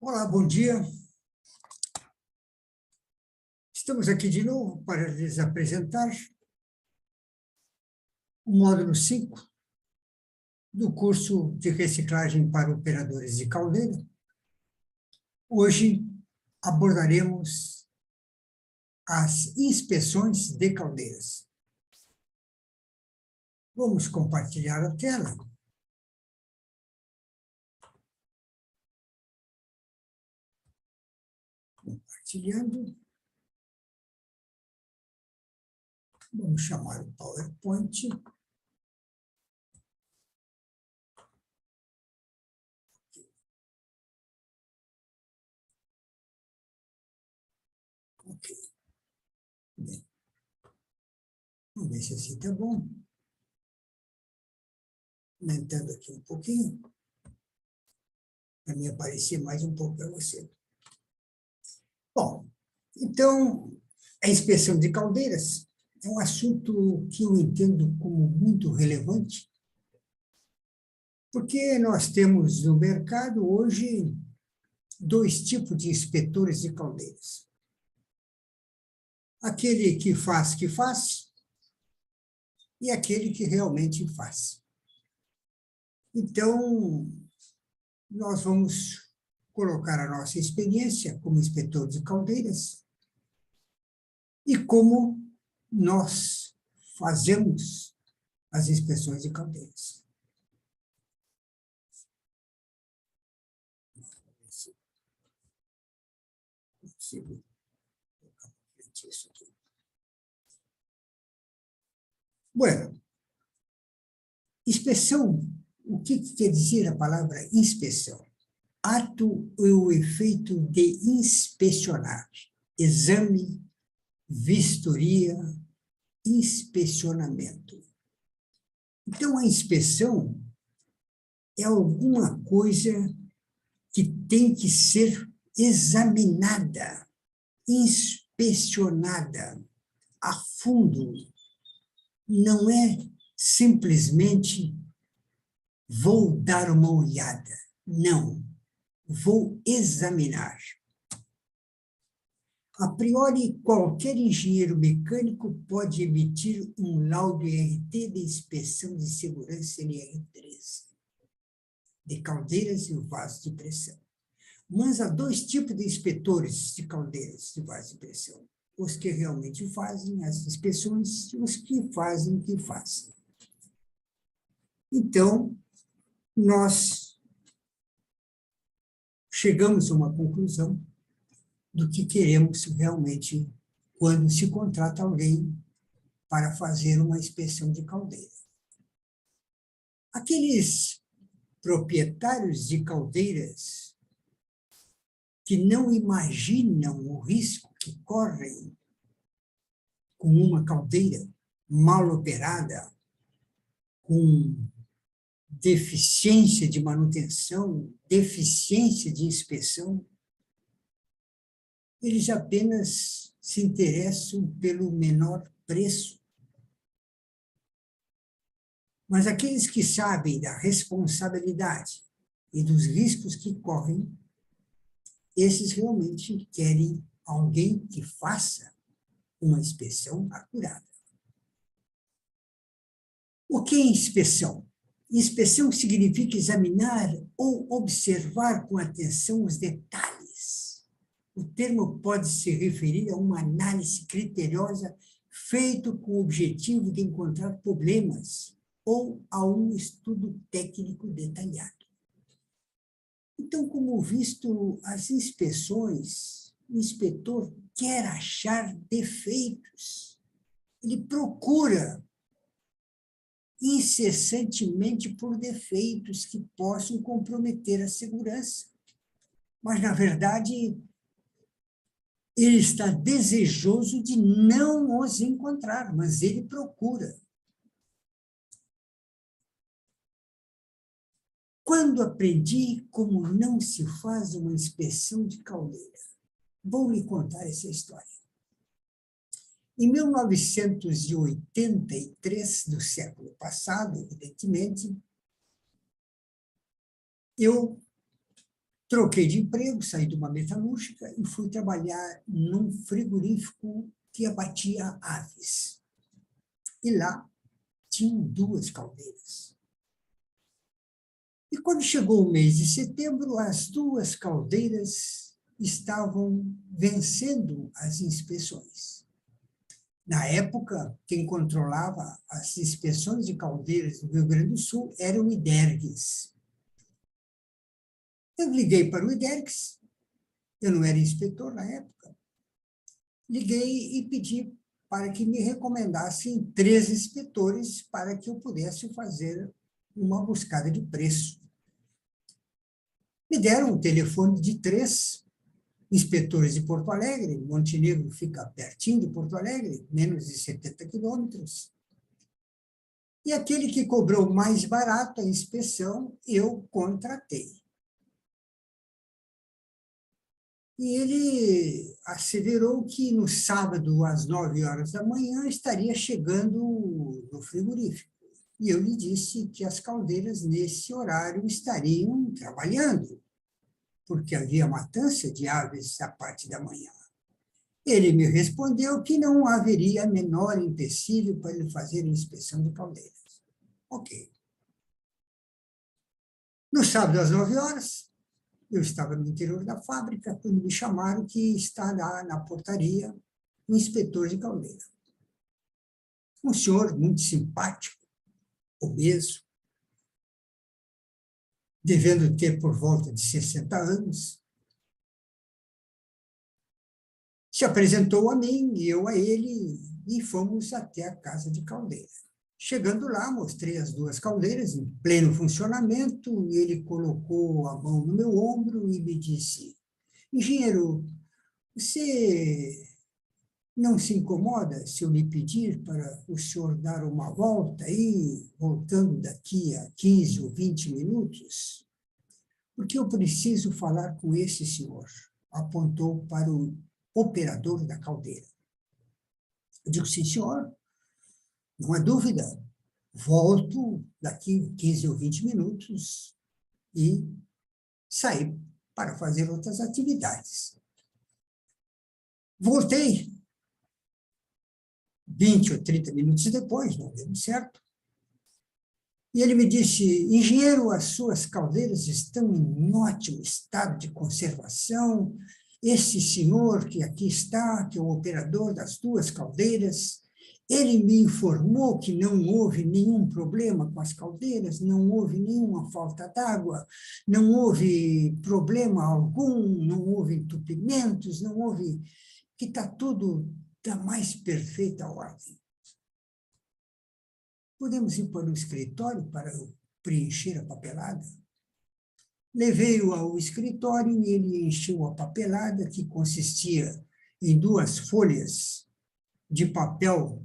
Olá, bom dia. Estamos aqui de novo para lhes apresentar o módulo 5 do curso de reciclagem para operadores de caldeira. Hoje abordaremos as inspeções de caldeiras. Vamos compartilhar a tela. Compartilhando. Vamos chamar o PowerPoint. Ok. Bem. Vamos ver se assim está bom. Aumentando aqui um pouquinho, para me aparecer mais um pouco para você. Bom, então, a inspeção de caldeiras é um assunto que eu entendo como muito relevante, porque nós temos no mercado hoje dois tipos de inspetores de caldeiras. Aquele que faz, e aquele que realmente faz. Então, nós vamos colocar a nossa experiência como inspetor de caldeiras e como nós fazemos as inspeções de caldeiras. Consigo colocar isso aqui. Bueno, inspeção, o que quer dizer a palavra inspeção? Ato ou efeito de inspecionar, exame, vistoria, inspecionamento. Então, a inspeção é alguma coisa que tem que ser examinada, inspecionada a fundo. Não é simplesmente vou dar uma olhada. Não, vou examinar. A priori, qualquer engenheiro mecânico pode emitir um laudo IRT de inspeção de segurança NR13, de caldeiras e vasos de pressão. Mas há dois tipos de inspetores de caldeiras de vasos de pressão. Os que realmente fazem as inspeções e os que fazem o que fazem. Então, nós chegamos a uma conclusão do que queremos realmente quando se contrata alguém para fazer uma inspeção de caldeira. Aqueles proprietários de caldeiras que não imaginam o risco que correm com uma caldeira mal operada, com deficiência de manutenção, deficiência de inspeção, eles apenas se interessam pelo menor preço. Mas aqueles que sabem da responsabilidade e dos riscos que correm, esses realmente querem alguém que faça uma inspeção acurada. O que é inspeção? Inspeção significa examinar ou observar com atenção os detalhes. O termo pode se referir a uma análise criteriosa feita com o objetivo de encontrar problemas ou a um estudo técnico detalhado. Então, como visto, as inspeções, o inspetor quer achar defeitos. Ele procura incessantemente por defeitos que possam comprometer a segurança. Mas, na verdade, ele está desejoso de não os encontrar, mas ele procura. Quando aprendi como não se faz uma inspeção de caldeira, vou lhe contar essa história. Em 1983, do século passado, evidentemente, eu Troquei de emprego, saí de uma metalúrgica e fui trabalhar num frigorífico que abatia aves. E lá tinham 2 caldeiras. E quando chegou o mês de setembro, as 2 caldeiras estavam vencendo as inspeções. Na época, quem controlava as inspeções de caldeiras do Rio Grande do Sul era o IDERGS. Eu liguei para o IDERGS, eu não era inspetor na época, liguei e pedi para que me recomendassem 3 inspetores para que eu pudesse fazer uma buscada de preço. Me deram um telefone de 3 inspetores de Porto Alegre. Montenegro fica pertinho de Porto Alegre, menos de 70 quilômetros. E aquele que cobrou mais barato a inspeção, eu contratei. E ele asseverou que no sábado, às 9 horas da manhã, estaria chegando no frigorífico. E eu lhe disse que as caldeiras, nesse horário, estariam trabalhando, porque havia matança de aves à parte da manhã. Ele me respondeu que não haveria menor empecilho para ele fazer a inspeção de caldeiras. Ok. No sábado, às 9 horas, eu estava no interior da fábrica, quando me chamaram que está lá na portaria o inspetor de caldeira. Um senhor muito simpático, obeso, devendo ter por volta de 60 anos, se apresentou a mim e eu a ele e fomos até a casa de caldeira. Chegando lá, mostrei as 2 caldeiras em pleno funcionamento e ele colocou a mão no meu ombro e me disse: engenheiro, você não se incomoda se eu lhe pedir para o senhor dar uma volta aí, voltando daqui a 15 ou 20 minutos? Porque eu preciso falar com esse senhor. Apontou para o operador da caldeira. Eu digo: sim, senhor, não há dúvida. Volto daqui 15 ou 20 minutos e saí para fazer outras atividades. Voltei 20 ou 30 minutos depois, não deu certo. E ele me disse: engenheiro, as suas caldeiras estão em ótimo estado de conservação. Esse senhor que aqui está, que é o operador das 2 caldeiras, ele me informou que não houve nenhum problema com as caldeiras, não houve nenhuma falta d'água, não houve problema algum, não houve entupimentos, não houve, que está tudo da mais perfeita ordem. Podemos ir para o escritório para eu preencher a papelada? Levei-o ao escritório e ele encheu a papelada, que consistia em 2 folhas de papel,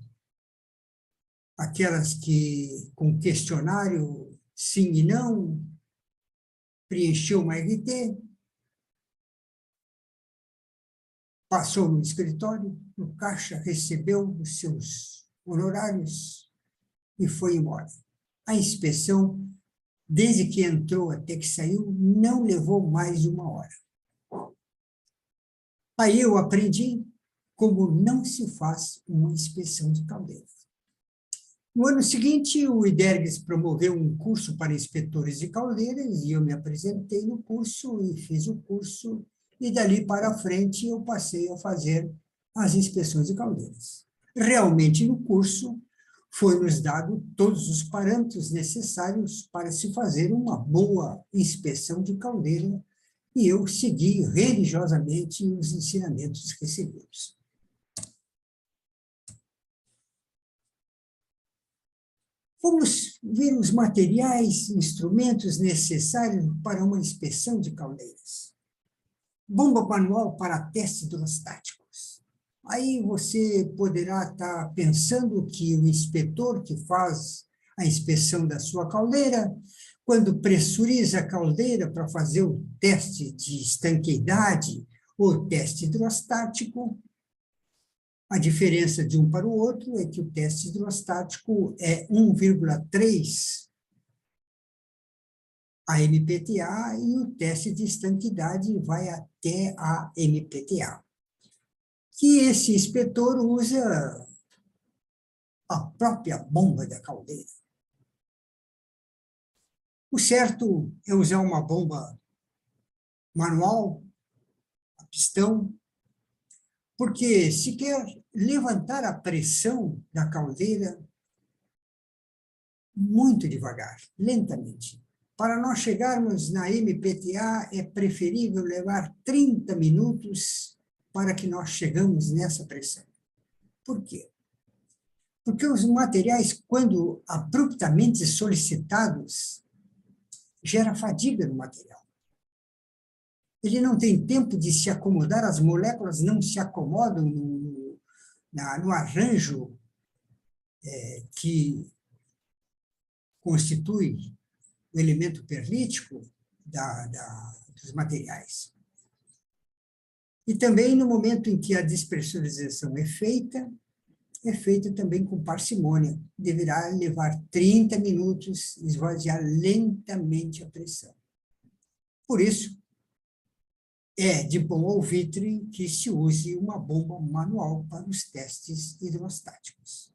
aquelas que com questionário sim e não, preencheu uma RT, passou no escritório, no caixa, recebeu os seus honorários e foi embora. A inspeção, desde que entrou até que saiu, não levou mais de 1 hora. Aí eu aprendi como não se faz uma inspeção de caldeiras. No ano seguinte, o IDERGS promoveu um curso para inspetores de caldeiras e eu me apresentei no curso e fiz o curso, e dali para frente eu passei a fazer as inspeções de caldeiras. Realmente, no curso, foi-nos dado todos os parâmetros necessários para se fazer uma boa inspeção de caldeira e eu segui religiosamente os ensinamentos recebidos. Vamos ver os materiais, instrumentos necessários para uma inspeção de caldeiras. Bomba manual para testes hidrostáticos. Aí você poderá estar pensando que o inspetor que faz a inspeção da sua caldeira, quando pressuriza a caldeira para fazer o teste de estanqueidade ou teste hidrostático, a diferença de um para o outro é que o teste hidrostático é 1,3 a MPTA e o teste de estanquidade vai até a MPTA. Que esse inspetor usa a própria bomba da caldeira. O certo é usar uma bomba manual, a pistão, porque se quer levantar a pressão da caldeira muito devagar, lentamente. Para nós chegarmos na MPTA, é preferível levar 30 minutos para que nós chegamos nessa pressão. Por quê? Porque os materiais, quando abruptamente solicitados, gera fadiga no material. Ele não tem tempo de se acomodar, as moléculas não se acomodam no arranjo que constitui o elemento perlítico dos materiais. E também no momento em que a despressurização é feita também com parcimônia. Deverá levar 30 minutos, esvaziar lentamente a pressão. Por isso, é de bom alvitre que se use uma bomba manual para os testes hidrostáticos.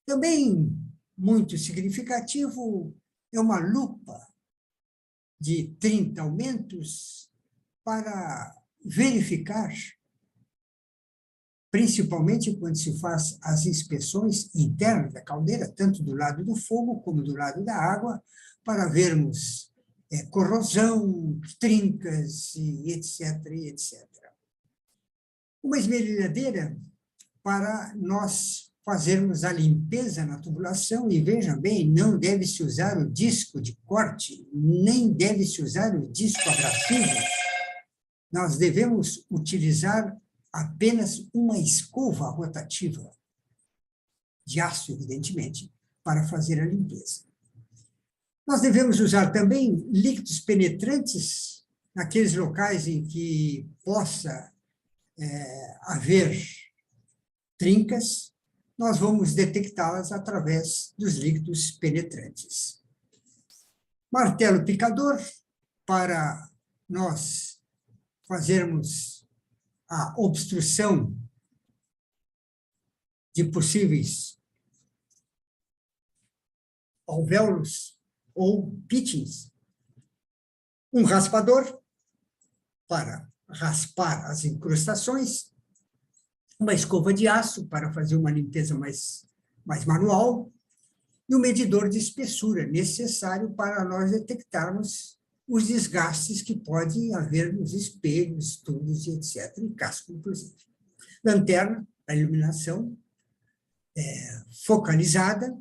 Também muito significativo é uma lupa de 30 aumentos para verificar, principalmente quando se faz as inspeções internas da caldeira, tanto do lado do fogo como do lado da água, para vermos corrosão, trincas, e etc, e etc. Uma esmerilhadeira para nós fazermos a limpeza na tubulação, e veja bem, não deve-se usar o disco de corte, nem deve-se usar o disco abrasivo. Nós devemos utilizar apenas uma escova rotativa, de aço, evidentemente, para fazer a limpeza. Nós devemos usar também líquidos penetrantes naqueles locais em que possa haver trincas, nós vamos detectá-las através dos líquidos penetrantes. Martelo picador, para nós fazermos a obstrução de possíveis alvéolos ou pitchings. Um raspador, para raspar as incrustações. Uma escova de aço, para fazer uma limpeza mais manual. E um medidor de espessura, necessário para nós detectarmos os desgastes que pode haver nos espelhos, tubos, etc., e casco, inclusive. Lanterna, para iluminação focalizada.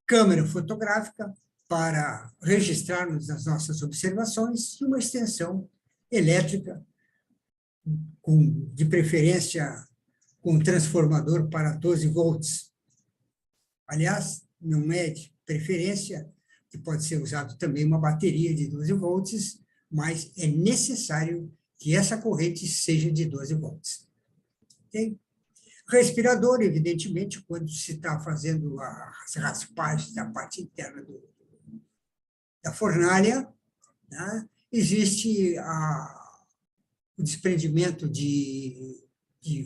Câmera fotográfica, para registrarmos as nossas observações, e uma extensão elétrica, de preferência com transformador para 12 volts. Aliás, não é de preferência, que pode ser usado também uma bateria de 12 volts, mas é necessário que essa corrente seja de 12 volts. Okay? Respirador, evidentemente, quando se está fazendo as raspagens da parte interna da fornalha, né, existe o desprendimento de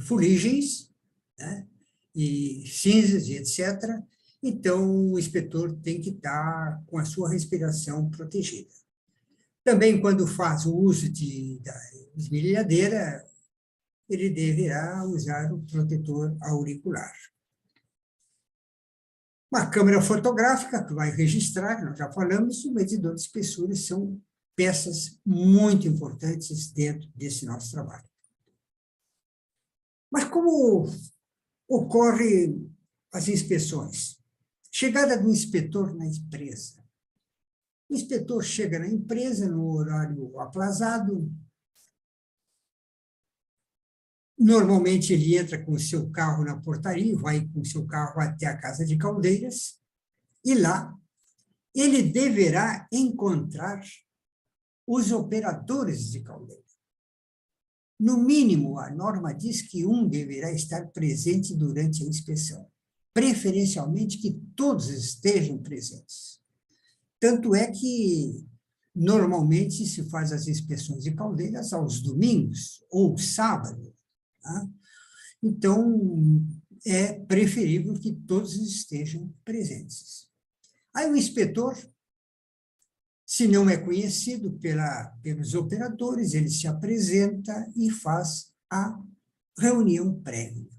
fuligens, né, e cinzas, e etc. Então, o inspetor tem que estar com a sua respiração protegida. Também, quando faz o uso da esmerilhadeira, ele deverá usar o protetor auricular. Uma câmera fotográfica que vai registrar, nós já falamos, o medidor de espessura são peças muito importantes dentro desse nosso trabalho. Mas como ocorrem as inspeções? Chegada do inspetor na empresa. O inspetor chega na empresa no horário aplazado. Normalmente, ele entra com o seu carro na portaria, vai com o seu carro até a Casa de Caldeiras, e lá ele deverá encontrar os operadores de caldeira. No mínimo, a norma diz que um deverá estar presente durante a inspeção, preferencialmente que todos estejam presentes. Tanto é que, normalmente, se faz as inspeções de caldeiras aos domingos ou sábado. Tá? Então, é preferível que todos estejam presentes. Aí o inspetor, se não é conhecido pelos operadores, ele se apresenta e faz a reunião prévia.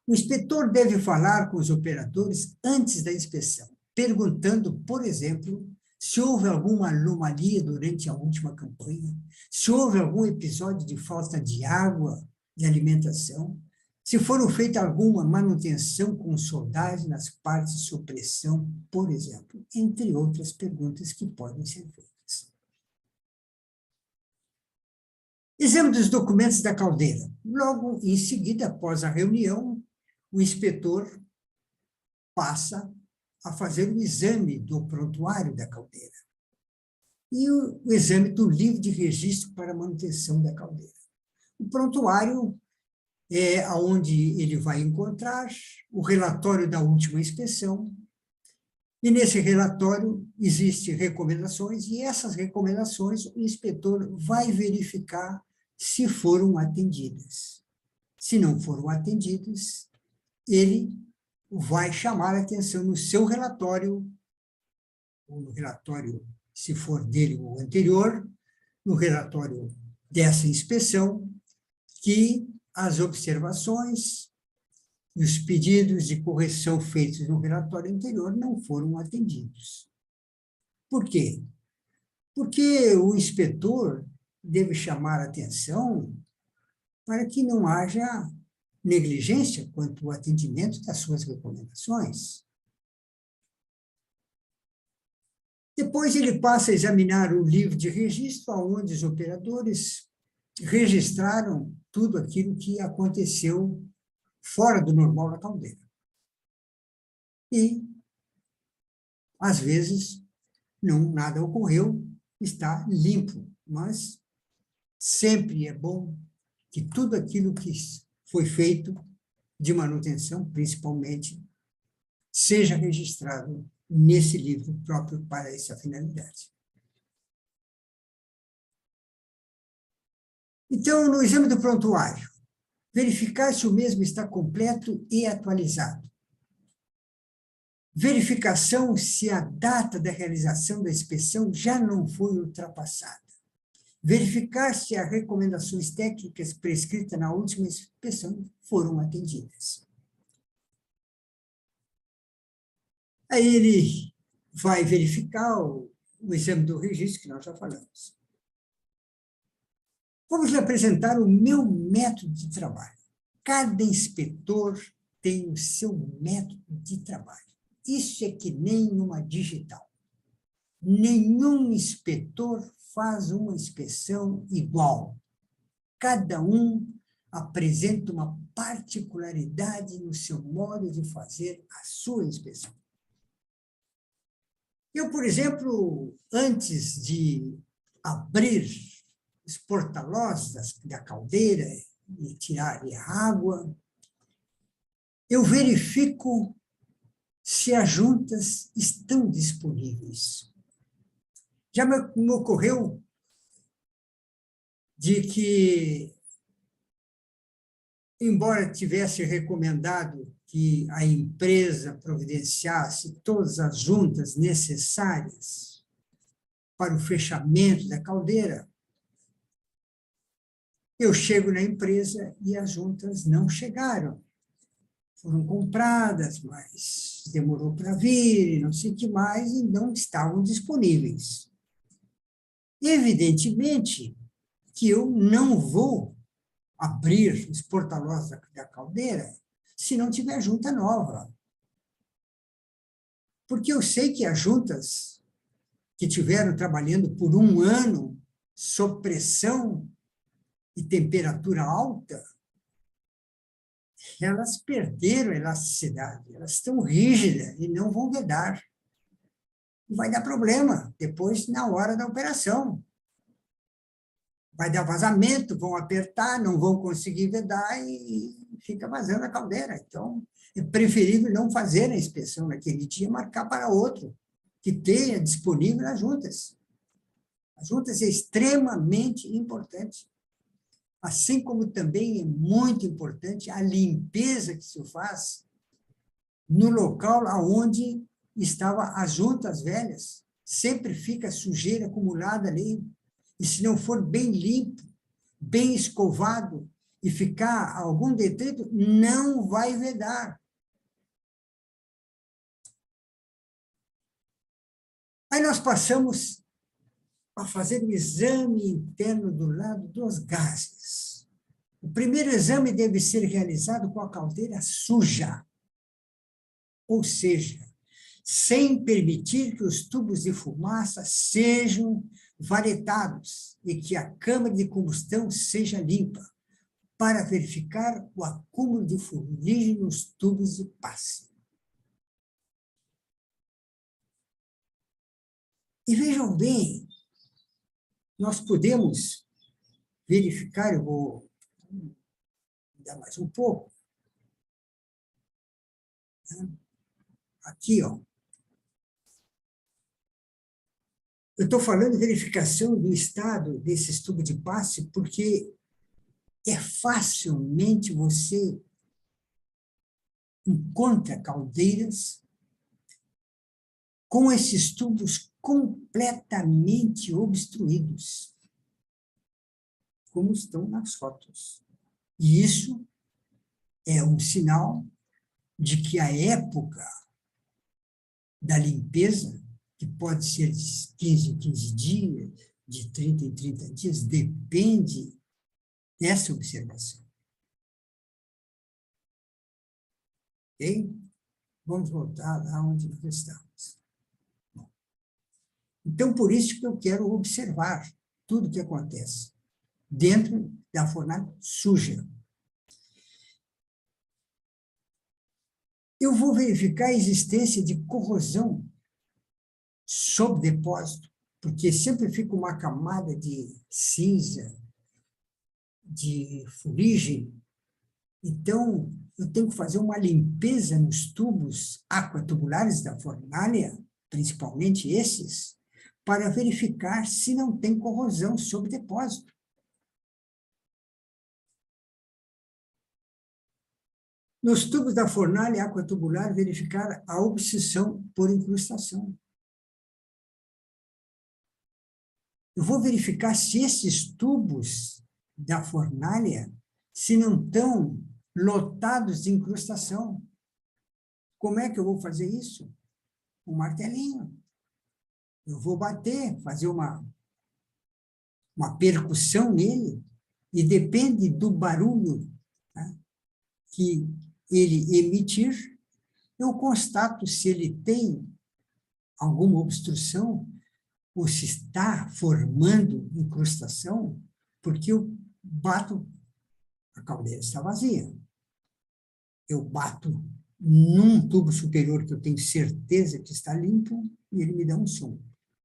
O inspetor deve falar com os operadores antes da inspeção, perguntando, por exemplo, se houve alguma anomalia durante a última campanha, se houve algum episódio de falta de água, de alimentação, se foram feitas alguma manutenção com soldagem nas partes de supressão, por exemplo, entre outras perguntas que podem ser feitas. Exame dos documentos da caldeira. Logo em seguida, após a reunião, o inspetor passa a fazer o exame do prontuário da caldeira e o exame do livro de registro para manutenção da caldeira. O prontuário é onde ele vai encontrar o relatório da última inspeção, e nesse relatório existem recomendações, e essas recomendações o inspetor vai verificar se foram atendidas. Se não foram atendidas, ele vai chamar a atenção no seu relatório, ou no relatório, se for dele ou anterior, no relatório dessa inspeção, que as observações e os pedidos de correção feitos no relatório anterior não foram atendidos. Por quê? Porque o inspetor deve chamar a atenção para que não haja negligência quanto ao atendimento das suas recomendações. Depois ele passa a examinar o livro de registro, onde os operadores registraram tudo aquilo que aconteceu fora do normal na caldeira. E, às vezes, nada ocorreu, está limpo, mas sempre é bom que tudo aquilo que foi feito de manutenção, principalmente, seja registrado nesse livro próprio para essa finalidade. Então, no exame do prontuário, verificar se o mesmo está completo e atualizado. Verificação se a data da realização da inspeção já não foi ultrapassada. Verificar se as recomendações técnicas prescritas na última inspeção foram atendidas. Aí ele vai verificar o exame do registro, que nós já falamos. Vamos lhe apresentar o meu método de trabalho. Cada inspetor tem o seu método de trabalho. Isso é que nem uma digital. Nenhum inspetor faz uma inspeção igual. Cada um apresenta uma particularidade no seu modo de fazer a sua inspeção. Eu, por exemplo, antes de abrir os porta-lós da caldeira e tirar a água, eu verifico se as juntas estão disponíveis. Já me ocorreu de que, embora tivesse recomendado que a empresa providenciasse todas as juntas necessárias para o fechamento da caldeira, eu chego na empresa e as juntas não chegaram. Foram compradas, mas demorou para vir, e não sei o que mais, e não estavam disponíveis. Evidentemente que eu não vou abrir os porta-lós da caldeira se não tiver junta nova. Porque eu sei que as juntas que tiveram trabalhando por um ano sob pressão e temperatura alta, elas perderam a elasticidade, elas estão rígidas e não vão vedar. Vai dar problema depois na hora da operação. Vai dar vazamento, vão apertar, não vão conseguir vedar e fica vazando a caldeira. Então, é preferível não fazer a inspeção naquele dia, marcar para outro. que tenha disponível as juntas. As juntas é extremamente importante. Assim como também é muito importante a limpeza que se faz no local onde estavam as juntas velhas. Sempre fica sujeira acumulada ali. E se não for bem limpo, bem escovado, e ficar algum detrito, não vai vedar. Aí nós passamos a fazer o exame interno do lado dos gases. O primeiro exame deve ser realizado com a caldeira suja, ou seja, sem permitir que os tubos de fumaça sejam varetados e que a câmara de combustão seja limpa, para verificar o acúmulo de fuligem nos tubos de passe. E vejam bem, nós podemos verificar, eu vou dar mais um pouco, aqui, ó. Eu estou falando de verificação do estado desses tubos de passe, porque é facilmente você encontra caldeiras com esses tubos completamente obstruídos, como estão nas fotos. E isso é um sinal de que a época da limpeza, que pode ser de 15 em 15 dias, de 30 em 30 dias, depende dessa observação. Ok? Vamos voltar lá onde nós estamos. Bom, então, por isso que eu quero observar tudo o que acontece dentro da fornalha suja. Eu vou verificar a existência de corrosão sob depósito, porque sempre fica uma camada de cinza, de fuligem. Então, eu tenho que fazer uma limpeza nos tubos aquatubulares da fornalha, principalmente esses, para verificar se não tem corrosão sob depósito. Nos tubos da fornalha aquatubular, verificar a obstrução por incrustação. Eu vou verificar se esses tubos da fornalha, se não estão lotados de incrustação. Como é que eu vou fazer isso? Um martelinho. Eu vou bater, fazer uma percussão nele, e depende do barulho, tá, que ele emitir, eu constato se ele tem alguma obstrução ou se está formando incrustação, porque eu bato, a caldeira está vazia. Eu bato num tubo superior que eu tenho certeza que está limpo e ele me dá um som.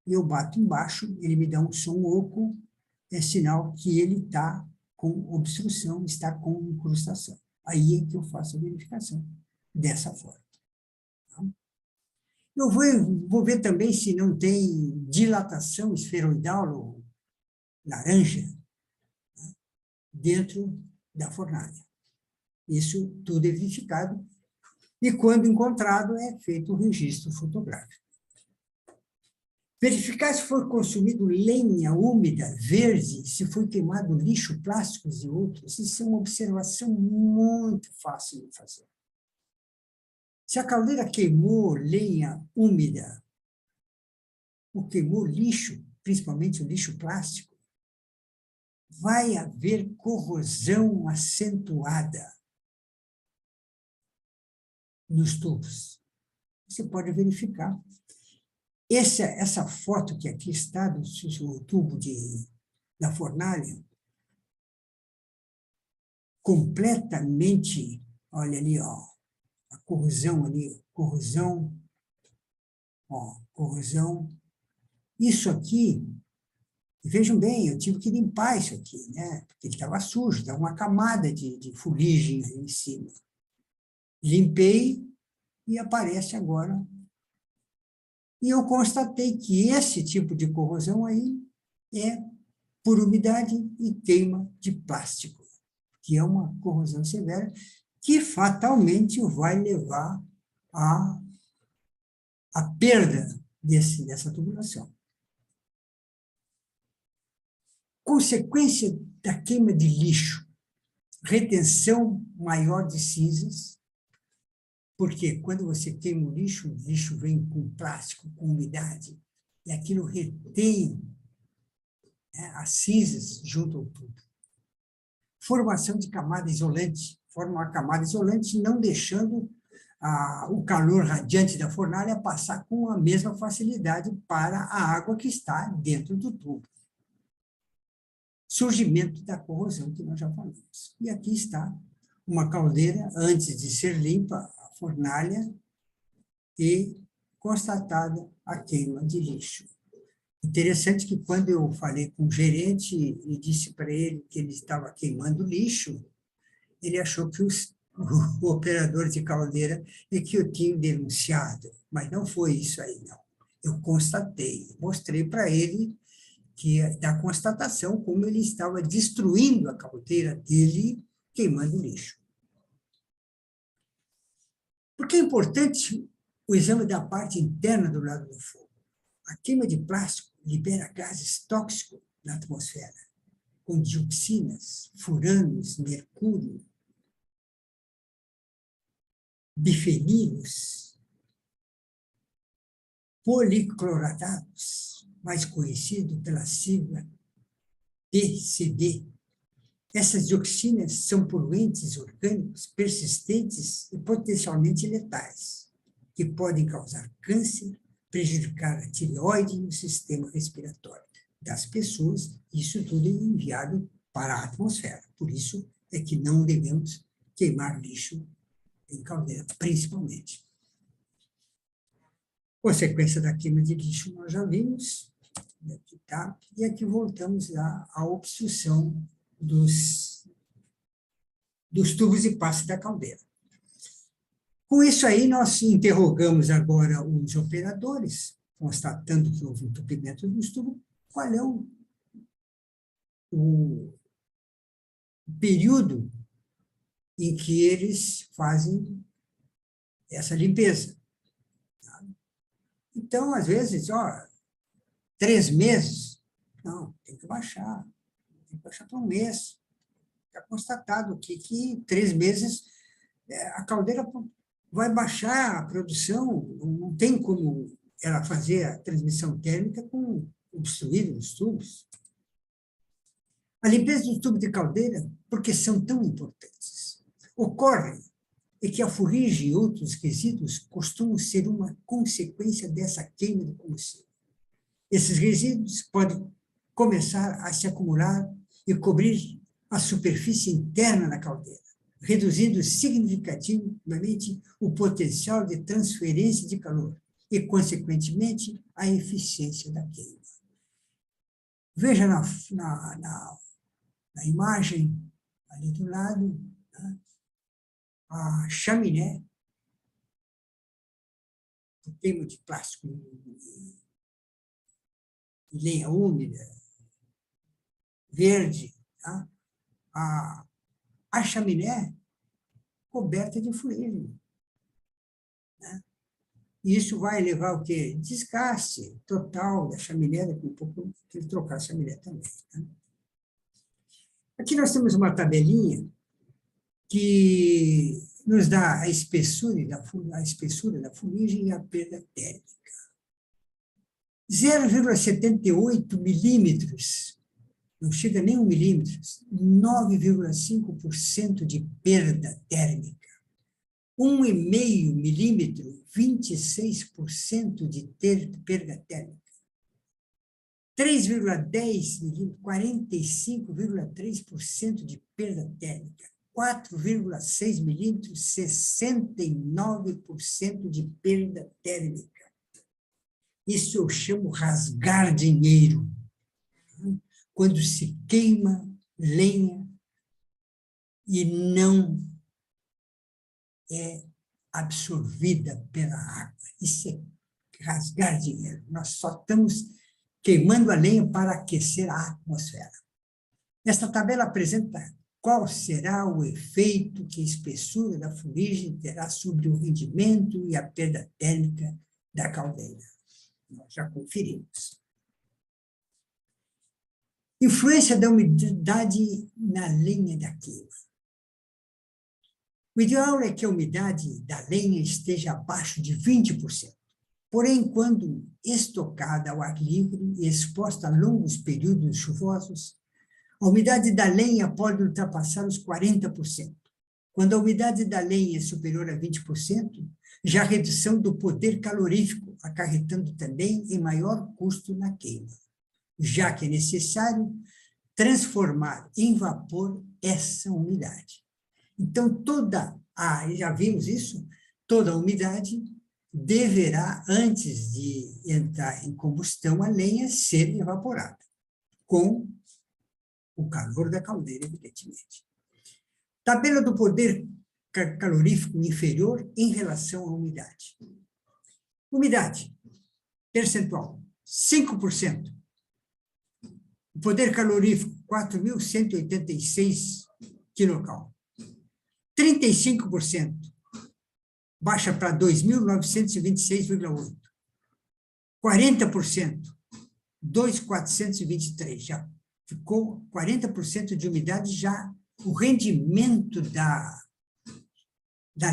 Eu bato embaixo, ele me dá um som oco, é sinal que ele está com obstrução, está com incrustação. Aí é que eu faço a verificação, dessa forma. Tá? Eu vou ver também se não tem dilatação esferoidal ou laranja, tá, dentro da fornalha. Isso tudo é verificado. E, quando encontrado, é feito o registro fotográfico. Verificar se foi consumido lenha úmida, verde, se foi queimado lixo, plásticos e outros. Isso é uma observação muito fácil de fazer. Se a caldeira queimou lenha úmida, ou queimou lixo, principalmente o lixo plástico, vai haver corrosão acentuada nos tubos. Você pode verificar. Essa foto que aqui está do tubo da fornalha, completamente, olha ali, ó, a corrosão ali, corrosão, ó, corrosão. Isso aqui, vejam bem, eu tive que limpar isso aqui, né? Porque ele estava sujo, estava uma camada de fuligem aí em cima. Limpei e aparece agora E eu constatei que esse tipo de corrosão aí é por umidade e queima de plástico, que é uma corrosão severa que fatalmente vai levar à perda dessa tubulação. Consequência da queima de lixo, retenção maior de cinzas, porque quando você queima o lixo vem com plástico, com umidade, e aquilo retém, né, as cinzas junto ao tubo. Formação de camada isolante, forma uma camada isolante não deixando o calor radiante da fornalha passar com a mesma facilidade para a água que está dentro do tubo. Surgimento da corrosão, que nós já falamos. E aqui está uma caldeira, antes de ser limpa, a fornalha, e constatada a queima de lixo. Interessante que quando eu falei com o gerente e disse para ele que ele estava queimando lixo, ele achou que o operador de caldeira é que eu tinha denunciado, mas não foi isso aí, não. Eu constatei, mostrei para ele que da constatação como ele estava destruindo a caldeira dele, queimando lixo. Por que é importante o exame da parte interna do lado do fogo? A queima de plástico libera gases tóxicos na atmosfera, com dioxinas, furanos, mercúrio, bifenilos, policloradados, mais conhecido pela sigla PCB. Essas dioxinas são poluentes orgânicos persistentes e potencialmente letais, que podem causar câncer, prejudicar a tireoide e o sistema respiratório das pessoas. Isso tudo é enviado para a atmosfera. Por isso é que não devemos queimar lixo em caldeira, principalmente. Consequência da queima de lixo nós já vimos, aqui tá, e aqui voltamos à obstrução dos tubos de passe da caldeira. Com isso aí, nós interrogamos agora os operadores, constatando que houve entupimento dos tubos, qual é o período em que eles fazem essa limpeza. Então, às vezes, 3 meses, não, tem que baixar para 1 mês. Está constatado aqui que 3 meses a caldeira vai baixar a produção, não tem como ela fazer a transmissão térmica com obstruído os tubos. A limpeza dos tubos de caldeira, por que são tão importantes? Ocorre que a fuligem e outros resíduos costumam ser uma consequência dessa queima de combustível. Esses resíduos podem começar a se acumular e cobrir a superfície interna da caldeira, reduzindo significativamente o potencial de transferência de calor e, consequentemente, a eficiência da queima. Veja na imagem ali do lado, né, a chaminé, o queima de plástico e lenha úmida, verde, tá? A chaminé coberta de fuligem, né? E isso vai levar o quê? Desgaste total da chaminé, daqui a pouco tem que trocar a chaminé também. Né? Aqui nós temos uma tabelinha que nos dá a espessura da fuligem e a perda térmica. 0,78 milímetros, não chega nem 1 milímetro, 9,5% de perda térmica. 1,5 milímetro, 26% de perda térmica. 3,10 milímetros, 45,3% de perda térmica. 4,6 milímetros, 69% de perda térmica. Isso eu chamo rasgar dinheiro. Quando se queima lenha e não é absorvida pela água. Isso é rasgar dinheiro. Nós só estamos queimando a lenha para aquecer a atmosfera. Esta tabela apresenta qual será o efeito que a espessura da fuligem terá sobre o rendimento e a perda térmica da caldeira. Nós já conferimos. Influência da umidade na lenha da queima. O ideal é que a umidade da lenha esteja abaixo de 20%. Porém, quando estocada ao ar livre e exposta a longos períodos chuvosos, a umidade da lenha pode ultrapassar os 40%. Quando a umidade da lenha é superior a 20%, já há redução do poder calorífico, acarretando também em maior custo na queima, já que é necessário transformar em vapor essa umidade. Então, já vimos isso, toda a umidade deverá, antes de entrar em combustão, a lenha ser evaporada, com o calor da caldeira, evidentemente. Tabela do poder calorífico inferior em relação à umidade. Umidade, percentual, 5%. O poder calorífico, 4.186 kcal. 35%, baixa para 2.926,8. 40%, 2.423, já ficou 40% de umidade, já o rendimento da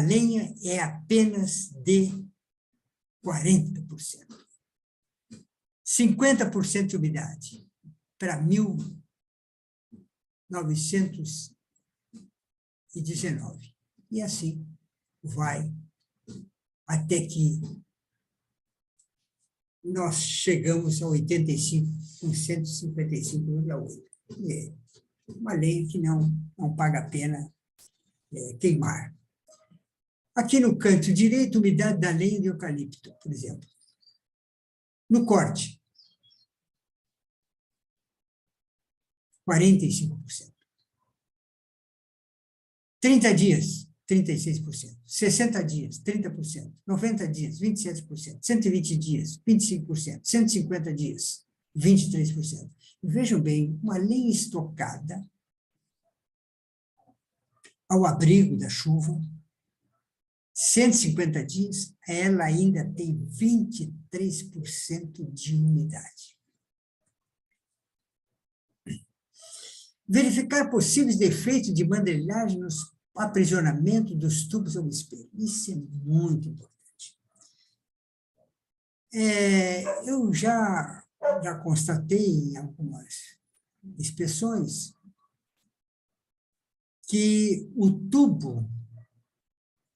lenha é apenas de 40%. 50% de umidade para 1.919. E assim vai até que nós chegamos a 85 com 155,8. É uma lei que não paga a pena queimar. Aqui no canto direito, umidade da lenha de eucalipto, por exemplo. No corte, 45%. 30 dias, 36%. 60 dias, 30%. 90 dias, 27%. 120 dias, 25%. 150 dias, 23%. Vejam bem, uma lenha estocada ao abrigo da chuva, 150 dias, ela ainda tem 23% de umidade. Verificar possíveis defeitos de mandrilhagem nos aprisionamento dos tubos ao espelho. Isso é muito importante. Eu já constatei em algumas inspeções que o tubo,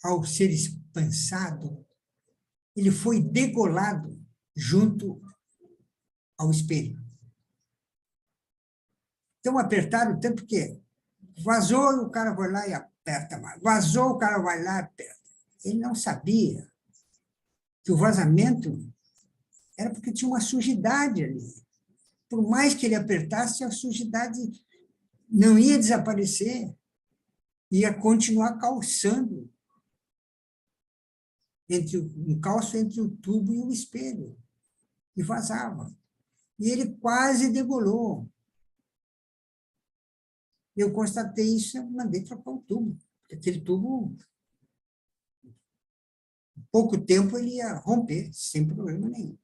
ao ser espansado, ele foi degolado junto ao espelho. Então, apertaram tanto que vazou e o cara vai lá e aperta mais. Vazou, o cara vai lá e aperta. Ele não sabia que o vazamento era porque tinha uma sujidade ali. Por mais que ele apertasse, a sujidade não ia desaparecer, ia continuar calçando um calço entre o tubo e o espelho, e vazava. E ele quase degolou. Eu constatei isso, mandei trocar o tubo. Aquele tubo, em pouco tempo, ele ia romper, sem problema nenhum.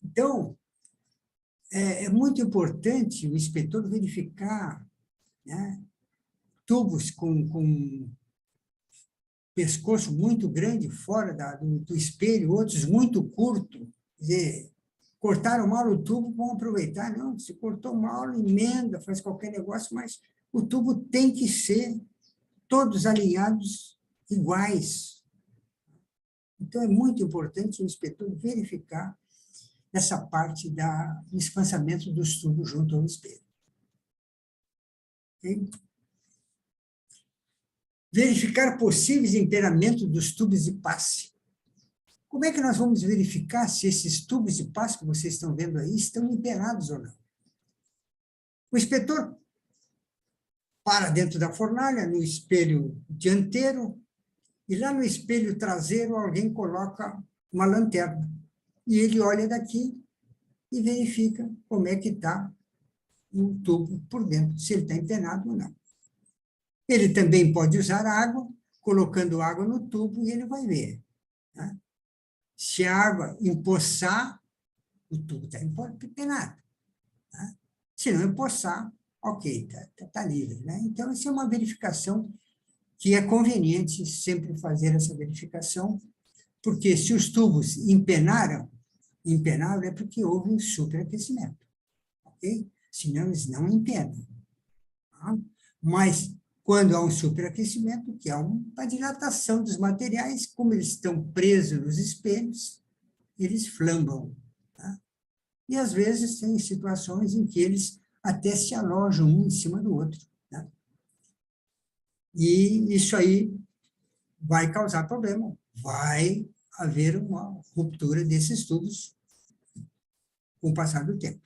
Então, é muito importante o inspetor verificar, né, tubos com pescoço muito grande fora do espelho, outros muito curto. Quer dizer, cortaram mal o tubo, vão aproveitar. Não, se cortou mal, emenda, faz qualquer negócio, mas o tubo tem que ser todos alinhados iguais. Então, é muito importante o inspetor verificar essa parte do espaçamento dos tubos junto ao espelho. Okay? Verificar possíveis emperamentos dos tubos de passe. Como é que nós vamos verificar se esses tubos de passe que vocês estão vendo aí estão emperados ou não? O inspetor para dentro da fornalha, no espelho dianteiro, e lá no espelho traseiro alguém coloca uma lanterna. e ele olha daqui e verifica como é que está o tubo por dentro, se ele está empenado ou não. Ele também pode usar água, colocando água no tubo, e ele vai ver. Né? Se a água empoçar, o tubo está empenado. Né? Se não empoçar, ok, está livre. Né? Então, isso é uma verificação que é conveniente sempre fazer essa verificação, porque se os tubos empenaram é porque houve um superaquecimento, ok? Senão eles não empenam. Tá? Mas, quando há um superaquecimento, que é uma dilatação dos materiais, como eles estão presos nos espelhos, eles flambam. Tá? E, às vezes, tem situações em que eles até se alojam um em cima do outro. Tá? E isso aí vai causar problema. Vai haver uma ruptura desses tubos com o passar do tempo.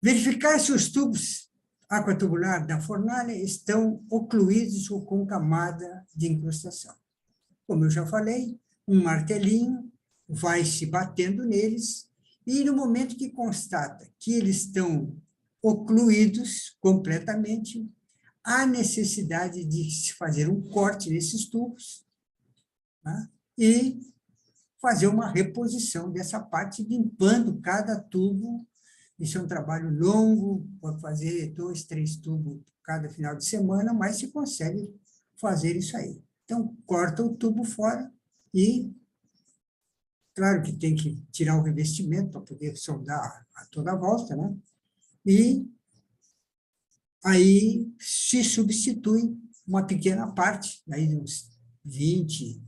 Verificar se os tubos aquatubular da fornalha estão ocluídos ou com camada de incrustação. Como eu já falei, um martelinho vai se batendo neles e, no momento que constata que eles estão ocluídos completamente, há necessidade de se fazer um corte nesses tubos, né? E fazer uma reposição dessa parte, limpando cada tubo. Isso é um trabalho longo, pode fazer 2, 3 tubos cada final de semana, mas se consegue fazer isso aí. Então, corta o tubo fora e, claro que tem que tirar o revestimento para poder soldar a toda a volta, né? E aí se substitui uma pequena parte, aí de uns 20,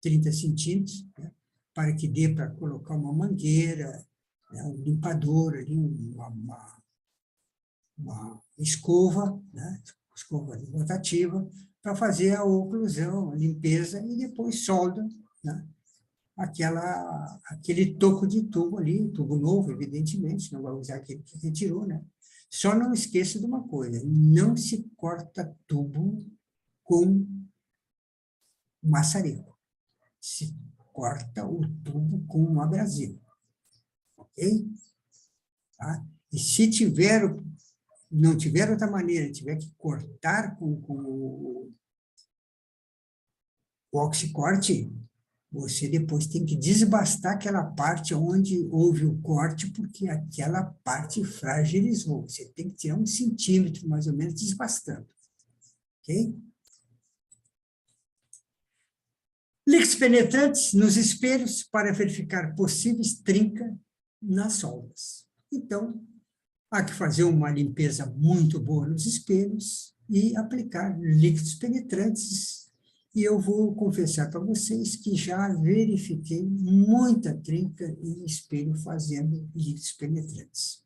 30 centímetros, né? Para que dê para colocar uma mangueira, né? Um limpador ali, uma escova, né? Escova rotativa, para fazer a oclusão, a limpeza, e depois solda, né? Aquele toco de tubo ali, tubo novo, evidentemente, não vai usar aquele que retirou, né? Só não esqueça de uma coisa, não se corta tubo com maçarico, se corta o tubo com um abrasivo, ok? Tá? E se não tiver outra maneira, tiver que cortar com o oxicorte, você depois tem que desbastar aquela parte onde houve o corte, porque aquela parte fragilizou. Você tem que tirar 1 centímetro, mais ou menos, desbastando. Ok? Líquidos penetrantes nos espelhos para verificar possíveis trincas nas soldas. Então, há que fazer uma limpeza muito boa nos espelhos e aplicar líquidos penetrantes. E eu vou confessar para vocês que já verifiquei muita trinca em espelho fazendo líquidos penetrantes.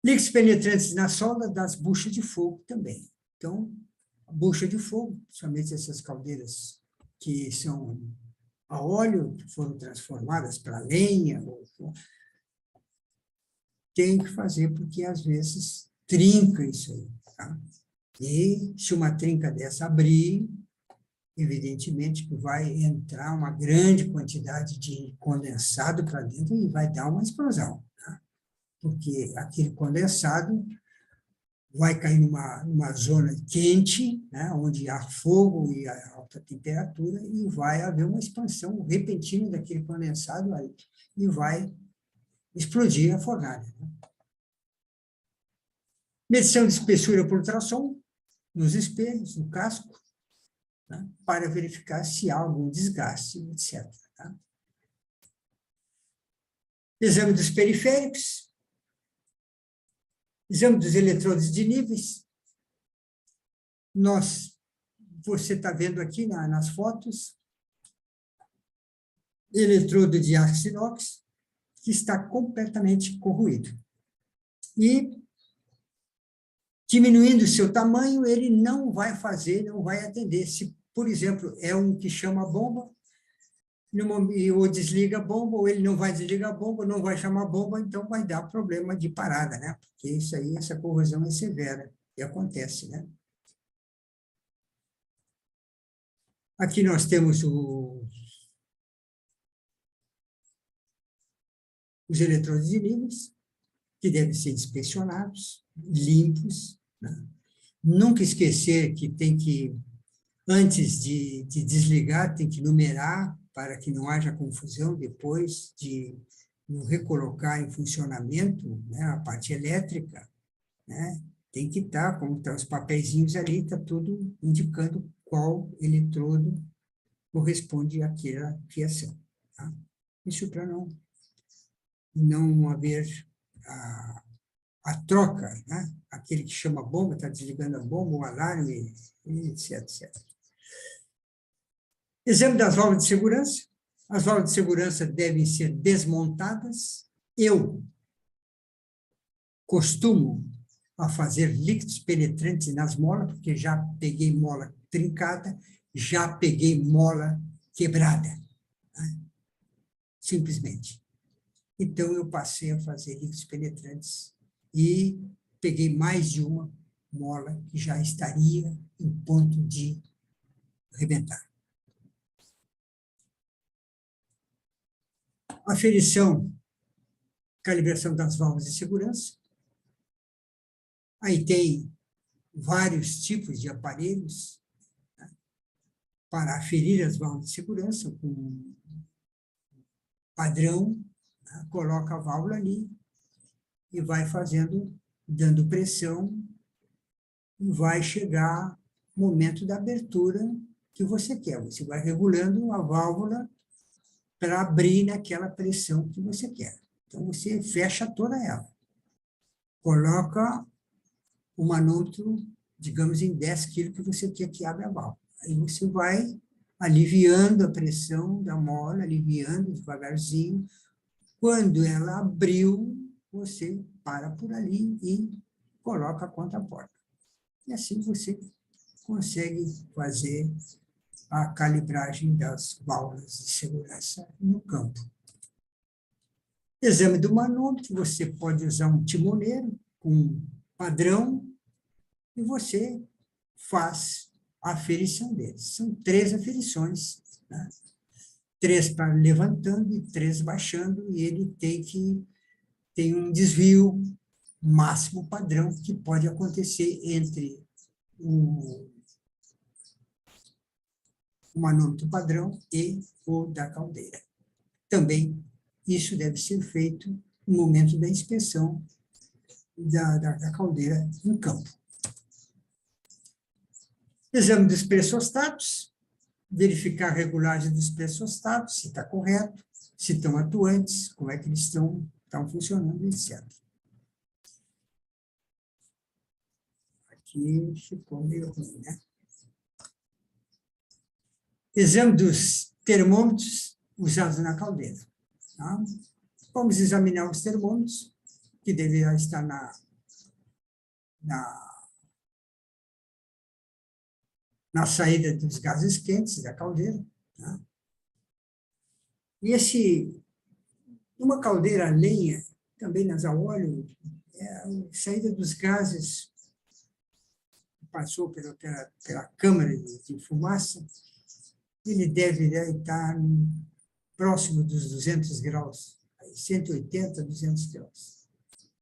Líquidos penetrantes na solda das buchas de fogo também. Então, a bucha de fogo, somente essas caldeiras que são a óleo, que foram transformadas para lenha, tem que fazer, porque às vezes trinca isso aí. Tá? E se uma trinca dessa abrir, evidentemente que vai entrar uma grande quantidade de condensado para dentro e vai dar uma explosão, tá? Porque aquele condensado vai cair numa zona quente, né, onde há fogo e alta temperatura, e vai haver uma expansão repentina daquele condensado aí, e vai explodir a fornalha. Né? Medição de espessura por ultrassom, nos espelhos, no casco, né, para verificar se há algum desgaste, etc. Tá? Exame dos periféricos, exame dos eletrodos de níveis. Você está vendo aqui nas fotos, eletrodo de aço inox, que está completamente corroído. E, diminuindo o seu tamanho, ele não vai atender. Se, por exemplo, é um que chama a bomba, ou desliga a bomba, ou ele não vai desligar a bomba, não vai chamar a bomba, então vai dar problema de parada, né? Porque isso aí, essa corrosão é severa, e acontece, né? Aqui nós temos os eletrodos livres, que devem ser inspecionados, limpos, né? Nunca esquecer que tem que, antes de desligar, tem que numerar para que não haja confusão depois de recolocar em funcionamento, né, a parte elétrica, né? Tem que estar, como estão os papeizinhos ali, está tudo indicando qual eletrodo corresponde àquela fiação. Tá? Isso para não haver a troca, né? Aquele que chama a bomba, está desligando a bomba, o alarme, etc, etc. Exame das válvulas de segurança. As válvulas de segurança devem ser desmontadas. Eu costumo a fazer líquidos penetrantes nas molas, porque já peguei mola trincada, já peguei mola quebrada, né? Simplesmente. Então, eu passei a fazer líquidos penetrantes e peguei mais de uma mola que já estaria em ponto de arrebentar. Aferição, calibração das válvulas de segurança. Aí tem vários tipos de aparelhos, né, para aferir as válvulas de segurança, com padrão, né, coloca a válvula ali e vai fazendo, dando pressão, e vai chegar o momento da abertura que você quer. Você vai regulando a válvula para abrir naquela pressão que você quer. Então, você fecha toda ela. Coloca o manômetro, digamos, em 10 quilos que você quer que abra a válvula. Aí você vai aliviando a pressão da mola, aliviando devagarzinho. Quando ela abriu, você para por ali e coloca a contraporta. E assim você consegue fazer a calibragem das válvulas de segurança no campo. Exame do manômetro, você pode usar um timoneiro com padrão e você faz a aferição deles. São 3 aferições, né? 3 para levantando e 3 baixando, e ele tem um desvio máximo padrão que pode acontecer entre o manômetro padrão e o da caldeira. Também isso deve ser feito no momento da inspeção da caldeira em campo. Exame dos pressostatos, verificar a regulagem dos pressostatos, se está correto, se estão atuantes, como é que eles estão funcionando, etc. Aqui ficou meio ruim, né? Exame dos termômetros usados na caldeira. Tá? Vamos examinar os termômetros, que deverá estar na saída dos gases quentes da caldeira. Tá? E uma caldeira a lenha, também nas a óleo, a saída dos gases passou pela câmara de fumaça, ele deve estar próximo dos 200 graus, 180, 200 graus.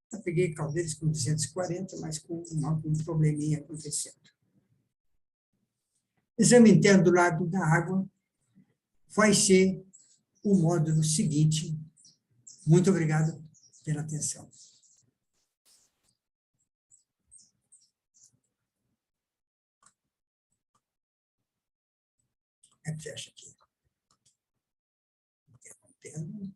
Eu peguei caldeiras com 240, mas com um probleminha acontecendo. Exame interno do lado da água vai ser o módulo seguinte. Muito obrigado pela atenção. Fecha aqui. Interrompendo.